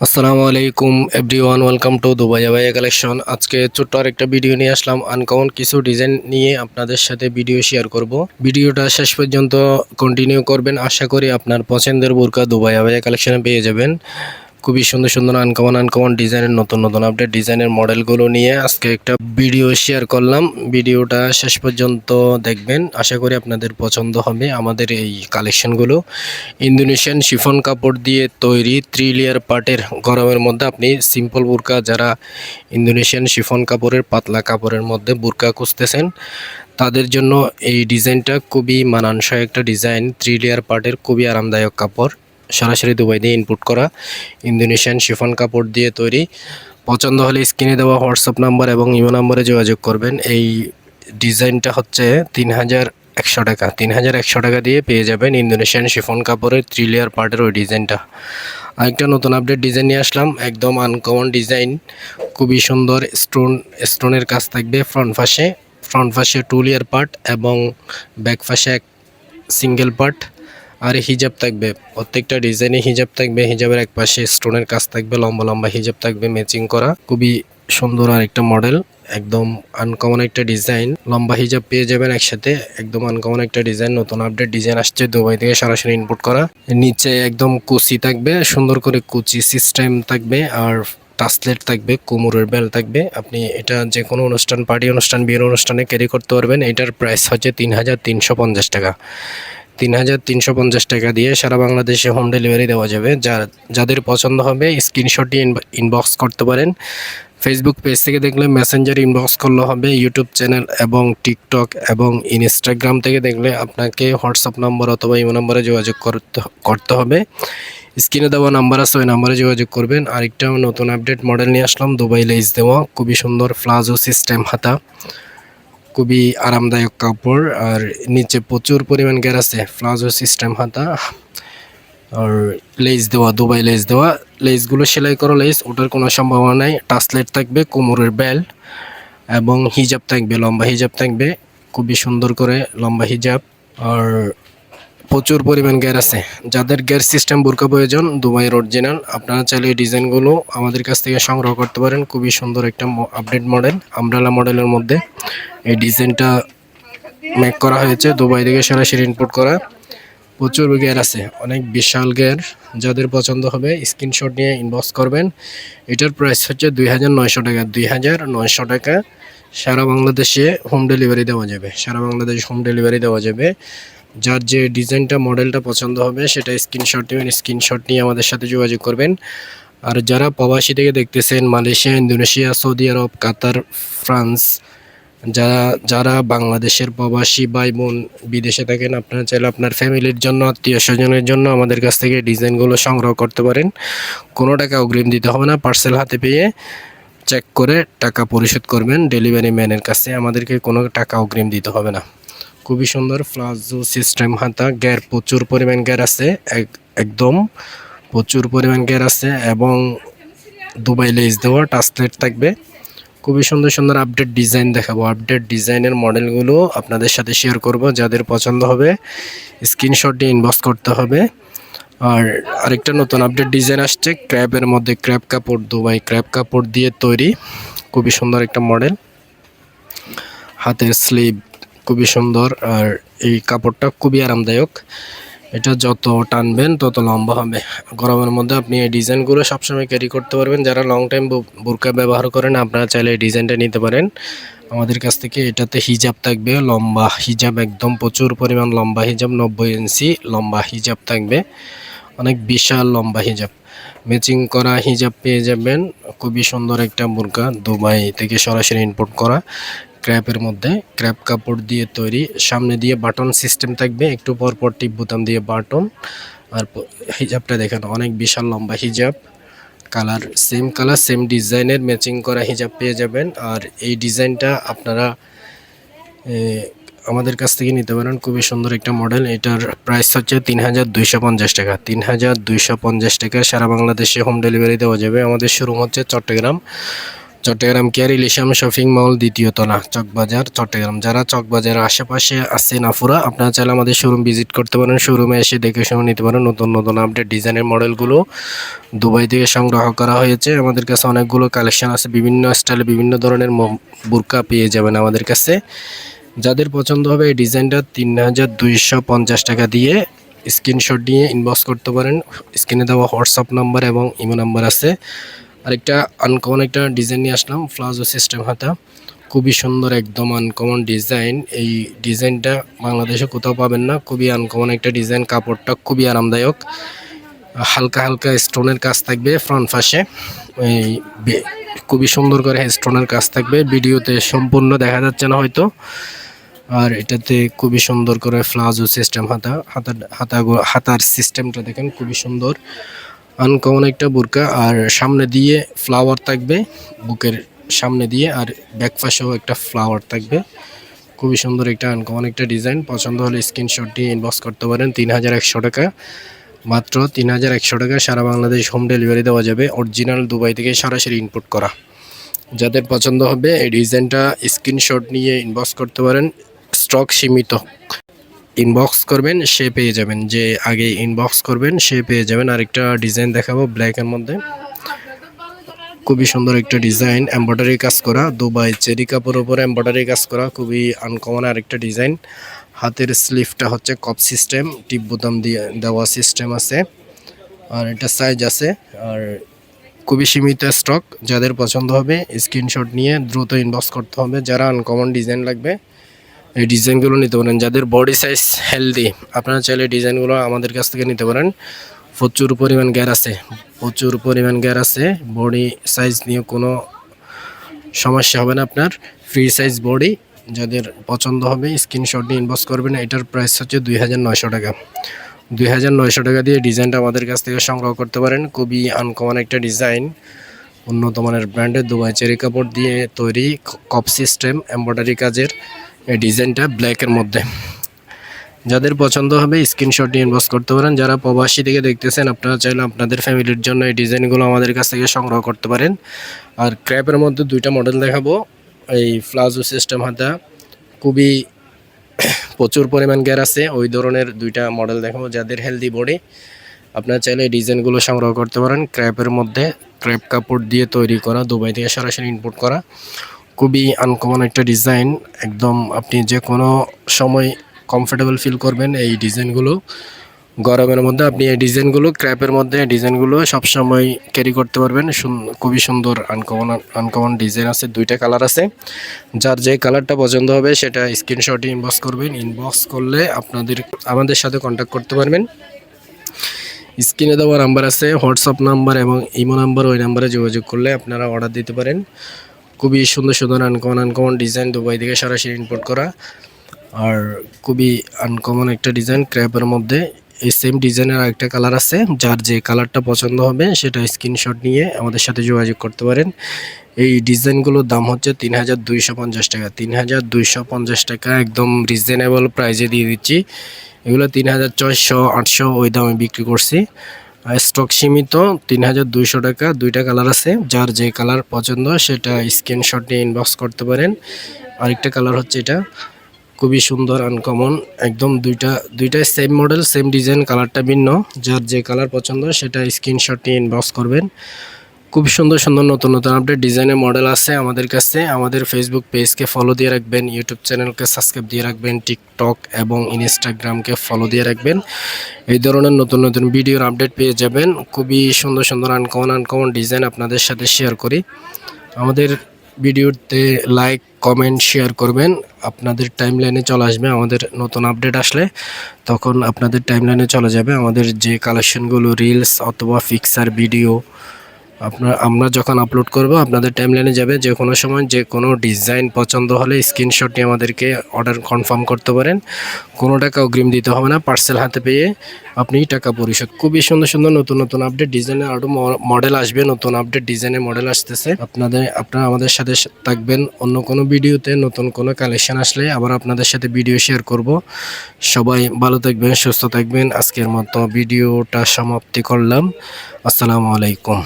আসসালামু আলাইকুম everyone, welcome to Dubai আবাইয়া কালেকশন। আজকে ছোট্ট আরেকটা ভিডিও নিয়ে আসলাম। আনকমন কিছু ডিজাইন নিয়ে আপনাদের সাথে ভিডিও শেয়ার করব। ভিডিওটা শেষ পর্যন্ত কন্টিনিউ করবেন। আশা করি আপনার পছন্দের বোরকা দুবাই আবাইয়া কালেকশনে পেয়ে যাবেন। খুবই সুন্দর সুন্দর আনকমন ডিজাইনের নতুন নতুন আপডেট ডিজাইনের মডেলগুলো নিয়ে আজকে একটা ভিডিও শেয়ার করলাম। ভিডিওটা শেষ পর্যন্ত দেখবেন, আশা করি আপনাদের পছন্দ হবে। আমাদের এই কালেকশনগুলো ইন্দোনেশিয়ান শিফন কাপড় দিয়ে তৈরি 3 লেয়ার পাটের গরমের মধ্যে আপনি সিম্পল বোরকা, যারা ইন্দোনেশিয়ান শিফন কাপড়ের পাতলা কাপড়ের মধ্যে বোরকা খুঁজতেছেন তাদের জন্য এই ডিজাইনটা খুবই মানানসই একটা ডিজাইন। 3 লেয়ার পাটের খুবই আরামদায়ক কাপড়, সরাসরি দুবাই দিয়ে ইনপুট করা ইন্দোনেশিয়ান শিফন কাপড় দিয়ে তৈরি। পছন্দ হলে স্ক্রিনে দেওয়া হোয়াটসঅ্যাপ নাম্বার এবং ইমো নম্বরে যোগাযোগ করবেন। এই ডিজাইনটা হচ্ছে 3100 টাকা। 3100 টাকা দিয়ে পেয়ে যাবেন ইন্দোনেশিয়ান শিফন কাপড়ের 3 লেয়ার পার্টের ওই ডিজাইনটা। আরেকটা নতুন আপডেট ডিজাইন নিয়ে আসলাম, একদম আনকমন ডিজাইন, খুবই সুন্দর। স্টোনের কাজ থাকবে ফ্রন্ট পাশে 2 লেয়ার পার্ট এবং ব্যাক পাশে এক সিঙ্গেল পার্ট। আর হিজাব থাকবে, প্রত্যেকটা ডিজাইনে হিজাব থাকবে। হিজাবের এক পাশে স্টোনের কাজ থাকবে, লম্বা লম্বা হিজাব থাকবে ম্যাচিং করা। খুবই সুন্দর আর একটা মডেল, একদম আনকমন একটা ডিজাইন। লম্বা হিজাব পেয়ে যাবেন একসাথে, একদম আনকমন একটা ডিজাইন। নতুন আপডেট ডিজাইন আসছে দুবাই থেকে সরাসরি ইনপুট করা। নিচে একদম কুচি থাকবে, সুন্দর করে কুচি সিস্টেম থাকবে। আর টাসলেট থাকবে, কোমরের বেল থাকবে। আপনি এটা যে কোনো অনুষ্ঠান, পার্টি অনুষ্ঠান, বিয়ের অনুষ্ঠানে ক্যারি করতে পারবেন। এটার প্রাইস হচ্ছে 3350 টাকা। 3350 টাকা দিয়ে সারা বাংলাদেশে হোম ডেলিভারি দেওয়া যাবে। যাদের পছন্দ হবে স্ক্রিনশট দিয়ে ইনবক্স করতে পারেন। ফেসবুক পেজ থেকে দেখলে মেসেঞ্জার ইনবক্স করলে হবে। ইউটিউব চ্যানেল এবং টিকটক এবং ইনস্টাগ্রাম থেকে দেখলে আপনাকে হোয়াটসঅ্যাপ নম্বর অথবা ইমো নম্বরে যোগাযোগ করতে হবে। স্ক্রিনে দেওয়া নাম্বার আছে, ওই নাম্বারে যোগাযোগ করবেন। আরেকটা নতুন আপডেট মডেল নিয়ে আসলাম, দুবাই লেস দেওয়া, খুবই সুন্দর প্লাজো সিস্টেম হাতা, খুবই আরামদায়ক কাপড়। আর নিচে প্রচুর পরিমাণ গ্যার আছে, প্লাজো সিস্টেম হাতা আর লেস দেওয়া, দুবাই লেস দেওয়া। লেসগুলো সেলাই করা লেস, ওটার কোনো সম্ভাবনা নাই। টাসলেট থাকবে, কোমরের বেল এবং হিজাব থাকবে, লম্বা হিজাব থাকবে, খুবই সুন্দর করে লম্বা হিজাব। আর প্রচুর পরিমাণ গ্যার আছে। যাদের গ্যার সিস্টেম বোরকা প্রয়োজন, দুবাইয়ের অরিজিনাল, আপনারা চাইলে এই ডিজাইনগুলো আমাদের কাছ থেকে সংগ্রহ করতে পারেন। খুবই সুন্দর একটা আপডেট মডেল, আমব্রেলা মডেলের মধ্যে এই ডিজাইনটা মেক করা হয়েছে, দুবাই থেকে সরাসরি ইনপুট করা। প্রচুর গ্যার আছে, অনেক বিশাল গ্যার। যাদের পছন্দ হবে স্ক্রিনশট নিয়ে ইনবক্স করবেন। এটার প্রাইস হচ্ছে 2900 টাকা। 2900 টাকা সারা বাংলাদেশে হোম ডেলিভারি দেওয়া যাবে। সারা বাংলাদেশ হোম ডেলিভারি দেওয়া যাবে। যার যে ডিজাইনটা মডেলটা পছন্দ হবে সেটা স্ক্রিনশট নেবেন। স্ক্রিনশট নিয়ে আমাদের সাথে যোগাযোগ করবেন। আর যারা প্রবাসী থেকে দেখতেছেন, মালয়েশিয়া, ইন্দোনেশিয়া, সৌদি আরব, কাতার, ফ্রান্স, যারা যারা বাংলাদেশের প্রবাসী ভাই বোন বিদেশে থাকেন, আপনারা চাইলে আপনার ফ্যামিলির জন্য, আত্মীয় স্বজনের জন্য আমাদের কাছ থেকে ডিজাইনগুলো সংগ্রহ করতে পারেন। কোনো টাকা অগ্রিম দিতে হবে না। পার্সেল হাতে পেয়ে চেক করে টাকা পরিশোধ করবেন ডেলিভারি ম্যানের কাছে, আমাদেরকে কোনো টাকা অগ্রিম দিতে হবে না। খুবই সুন্দর প্লাজো সিস্টেম হাতা, গ্যার প্রচুর পরিমাণ গ্যার আছে, একদম প্রচুর পরিমাণ গ্যার আছে এবং দুবাই লেস দেওয়া, টাসলেট থাকবে। খুবই সুন্দর সুন্দর আপডেট ডিজাইন দেখাবো। আপডেট ডিজাইনের মডেলগুলো আপনাদের সাথে শেয়ার করব। যাদের পছন্দ হবে স্ক্রিনশট দিয়ে ইনবক্স করতে হবে। আর আরেকটা নতুন আপডেট ডিজাইন আসছে ক্র্যাবের মধ্যে, ক্র্যাব কাপড়, দুবাই ক্র্যাব কাপড় দিয়ে তৈরি, খুবই সুন্দর একটা মডেল। হাতের স্লিভ খুবই সুন্দর, আর এই কাপড়টা খুবই আরামদায়ক। এটা যত টানবেন তত লম্বা হবে। গরমের মধ্যে আপনি এই ডিজাইনগুলো সবসময় ক্যারি করতে পারবেন। যারা লং টাইম বোরকা ব্যবহার করেন, আপনারা চাইলে এই ডিজাইনটা নিতে পারেন আমাদের কাছ থেকে। এটাতে হিজাব থাকবে, লম্বা হিজাব, একদম প্রচুর পরিমাণ লম্বা হিজাব, 90 ইঞ্চি লম্বা হিজাব থাকবে, অনেক বিশাল লম্বা হিজাব। ম্যাচিং করা হিজাব পেয়ে যাবেন। খুবই সুন্দর একটা বোরকা, দুবাই থেকে সরাসরি ইনপুট করা, ক্র্যাপের মধ্যে, ক্র্যাপ কাপড় দিয়ে তৈরি। সামনে দিয়ে বাটন সিস্টেম থাকবে, একটু পরপর টিপ বোতাম দিয়ে বাটন। আর হিজাবটা দেখেন, অনেক বিশাল লম্বা হিজাব, কালার সেম ডিজাইনের ম্যাচিং করা হিজাব পেয়ে যাবেন। আর এই ডিজাইনটা আপনারা আমাদের কাছ থেকে নিতে পারেন। খুবই সুন্দর একটা মডেল। এটার প্রাইস হচ্ছে 3250 টাকা। 3250 টাকা সারা বাংলাদেশে হোম ডেলিভারি দেওয়া যাবে। আমাদের শোরুম হচ্ছে চট্টগ্রাম। চট্টগ্রাম কেয়ার ইলিশাম শপিং মল দ্বিতীয় তলা চকবাজার চট্টগ্রাম। যারা চকবাজারের আশেপাশে আছেন আফুরা, আপনারা চাইলে আমাদের শোরুম ভিজিট করতে পারেন। শোরুমে এসে দেখে শুনে নিতে পারেন নতুন নতুন আপডেট ডিজাইনের মডেলগুলো দুবাই থেকে সংগ্রহ করা হয়েছে। আমাদের কাছে অনেকগুলো কালেকশন আছে, বিভিন্ন স্টাইলে বিভিন্ন ধরনের বুরকা পেয়ে যাবেন আমাদের কাছে। যাদের পছন্দ হবে এই ডিজাইনটা ৩,২৫০ টাকা দিয়ে স্ক্রিনশট নিয়ে ইনবক্স করতে পারেন। স্ক্রিনে দেওয়া হোয়াটসঅ্যাপ নাম্বার এবং ইমো নাম্বার আছে। আরেকটা আনকমন একটা ডিজাইন নিয়ে আসলাম, প্লাজো সিস্টেম হাতা, খুবই সুন্দর একদম আনকমন ডিজাইন। এই ডিজাইনটা বাংলাদেশে কোথাও পাবেন না, খুবই আনকমন একটা ডিজাইন। কাপড়টা খুবই আরামদায়ক, হালকা হালকা স্টোনের কাজ থাকবে ফ্রন্ট পাশে, এই খুবই সুন্দর করে স্টোনের কাজ থাকবে। ভিডিওতে সম্পূর্ণ দেখা যাচ্ছে না হয়তো। আর এটাতে খুবই সুন্দর করে প্লাজো সিস্টেম হাতার সিস্টেমটা দেখেন, খুবই সুন্দর আনকমন একটা বুরকা। আর সামনে দিয়ে ফ্লাওয়ার থাকবে, বুকের সামনে দিয়ে, আর ব্যাক পাশেও একটা ফ্লাওয়ার থাকবে। খুবই সুন্দর একটা আনকমন একটা ডিজাইন। পছন্দ হলে স্ক্রিনশট দিয়ে ইনবক্স করতে পারেন। ৩,১০০ টাকা, মাত্র ৩,১০০ টাকা। সারা বাংলাদেশ হোম ডেলিভারি দেওয়া যাবে, অরিজিনাল দুবাই থেকে সরাসরি ইনপুট করা। যাদের পছন্দ হবে এই ডিজাইনটা স্ক্রিনশট নিয়ে ইনবক্স করতে পারেন। স্টক সীমিত, ইনবক্স করবেন সে পেয়ে যাবেন, যে আগে ইনবক্স করবেন সে পেয়ে যাবেন। আরেকটা ডিজাইন দেখাবো ব্ল্যাকের মধ্যে, খুবই সুন্দর একটা ডিজাইন, এমব্রয়ডারি কাজ করা, দুবাই চেরি কাপড়ের উপরে এমব্রয়ডারি কাজ করা, খুবই আনকমন আরেকটা ডিজাইন। হাতের স্লিভটা হচ্ছে কপ সিস্টেম, টিপ বোতাম দিয়ে দেওয়া সিস্টেম আছে, আর এটা সাইজ আছে। আর খুবই সীমিত স্টক। যাদের পছন্দ হবে স্ক্রিনশট নিয়ে দ্রুত ইনবক্স করতে হবে। যারা আনকমন ডিজাইন লাগবে এই ডিজাইনগুলো নিতে পারেন। যাদের বডি সাইজ হেলদি, আপনারা চাইলে ডিজাইনগুলো আমাদের কাছ থেকে নিতে পারেন। প্রচুর পরিমাণ গ্যার আছে, প্রচুর পরিমাণ গ্যার আছে। বডি সাইজ নিয়ে কোনো সমস্যা হবে না আপনার, ফ্রি সাইজ বডি। যাদের পছন্দ হবে স্ক্রিনশট নিয়ে ইনবক্স করবেন। এটার প্রাইস হচ্ছে ২,৯০০ টাকা। ২,৯০০ টাকা দিয়ে ডিজাইনটা আমাদের কাছ থেকে সংগ্রহ করতে পারেন। খুবই আনকমন একটা ডিজাইন, উন্নত মানের ব্র্যান্ডের দুবাই চেরি কাপড় দিয়ে তৈরি, কপ সিস্টেম এমব্রয়ডারি কাজের এই ডিজাইনটা ব্ল্যাকের মধ্যে। যাদের পছন্দ হবে স্ক্রিনশট নিয়ে ইনবক্স করতে পারেন। যারা প্রবাসী থেকে দেখতেছেন, আপনারা চাইলে আপনাদের ফ্যামিলির জন্য এই ডিজাইনগুলো আমাদের কাছ থেকে সংগ্রহ করতে পারেন। আর ক্র্যাপের মধ্যে দুইটা মডেল দেখাবো। এই প্লাজো সিস্টেম হাতা, খুবই প্রচুর পরিমাণ গ্যার আছে, ওই ধরনের দুইটা মডেল দেখাবো। যাদের হেলদি বডি, আপনারা চাইলে এই ডিজাইনগুলো সংগ্রহ করতে পারেন। ক্র্যাপের মধ্যে ক্র্যাপ কাপড় দিয়ে তৈরি করা, দুবাই থেকে সরাসরি ইনপুট করা, খুবই আনকমন একটা ডিজাইন। একদম আপনি যে কোনো সময় কমফোর্টেবল ফিল করবেন এই ডিজাইনগুলো। গরমের মধ্যে আপনি এই ডিজাইনগুলো, ক্র্যাপের মধ্যে ডিজাইনগুলো সবসময় ক্যারি করতে পারবেন। খুবই সুন্দর আনকমন ডিজাইন আছে, দুইটা কালার আছে। যার যে কালারটা পছন্দ হবে সেটা স্ক্রিনশটে ইনবক্স করবেন। ইনবক্স করলে আমাদের সাথে কন্ট্যাক্ট করতে পারবেন। স্ক্রিনে দেওয়া নাম্বার আছে, হোয়াটসঅ্যাপ নাম্বার এবং ইমো নাম্বার, ওই নাম্বারে যোগাযোগ করলে আপনারা অর্ডার দিতে পারেন। খুবই সুন্দর সুন্দর আনকমন ডিজাইন, দুবাই থেকে সরাসরি ইনপুট করা। আর খুবই আনকমন একটা ডিজাইন ক্র্যাপের মধ্যে। এই সেম ডিজাইনের আরেকটা কালার আছে, যার যে কালারটা পছন্দ হবে সেটা স্ক্রিনশট নিয়ে আমাদের সাথে যোগাযোগ করতে পারেন। এই ডিজাইনগুলোর দাম হচ্ছে ৩,২৫০ টাকা। ৩,২৫০ টাকা একদম রিজনেবল প্রাইসে দিয়ে দিচ্ছি। এগুলো ৩,৬০০, ৮০০ ওই দামে বিক্রি করছি। স্টক সীমিত, ৩,২০০ টাকা। দুইটা কালার আছে, যার যে কালার পছন্দ সেটা স্ক্রিনশট নিয়ে ইনবক্স করতে পারেন। আরেকটা কালার হচ্ছে এটা, খুবই সুন্দর আনকমন একদম। দুইটাই সেম মডেল, সেম ডিজাইন, কালারটা ভিন্ন। যার যে কালার পছন্দ সেটা স্ক্রিনশট নিয়ে ইনবক্স করবেন। খুব সুন্দর সুন্দর নতুন নতুন আপডেট ডিজাইনের মডেল আছে আমাদের কাছে। আমাদের ফেসবুক পেজকে ফলো দিয়ে রাখবেন, ইউটিউব চ্যানেলকে সাবস্ক্রাইব দিয়ে রাখবেন, টিকটক এবং ইনস্টাগ্রামকে ফলো দিয়ে রাখবেন। এই ধরনের নতুন নতুন ভিডিওর আপডেট পেয়ে যাবেন। খুবই সুন্দর সুন্দর আনকমন ডিজাইন আপনাদের সাথে শেয়ার করি। আমাদের ভিডিওতে লাইক, কমেন্ট, শেয়ার করবেন। আপনাদের টাইমলাইনে চলে আসবে আমাদের নতুন আপডেট আসলে, তখন আপনাদের টাইমলাইনে চলে যাবে আমাদের যে কালেকশনগুলো, রিলস অথবা ফিক্সার ভিডিও আমরা যখন আপলোড করব আপনাদের টাইমলাইনে যাবে। যে কোনো সময় যে কোনো ডিজাইন পছন্দ হলে স্ক্রিনশট নিয়ে আমাদেরকে অর্ডার কনফার্ম করতে পারেন। কোনো টাকা অগ্রিম দিতে হবে না, পার্সেল হাতে পেয়ে আপনি টাকা পরিশোধ। খুবই সুন্দর সুন্দর নতুন নতুন আপডেট ডিজাইনের আরও মডেল আসবে, নতুন আপডেট ডিজাইনের মডেল আসতেছে। আপনারা আমাদের সাথে থাকবেন। অন্য কোনো ভিডিওতে নতুন কোনো কালেকশন আসলে আবার আপনাদের সাথে ভিডিও শেয়ার করব। সবাই ভালো থাকবেন, সুস্থ থাকবেন। আজকের মতো ভিডিওটা সমাপ্তি করলাম। আসসালামু আলাইকুম।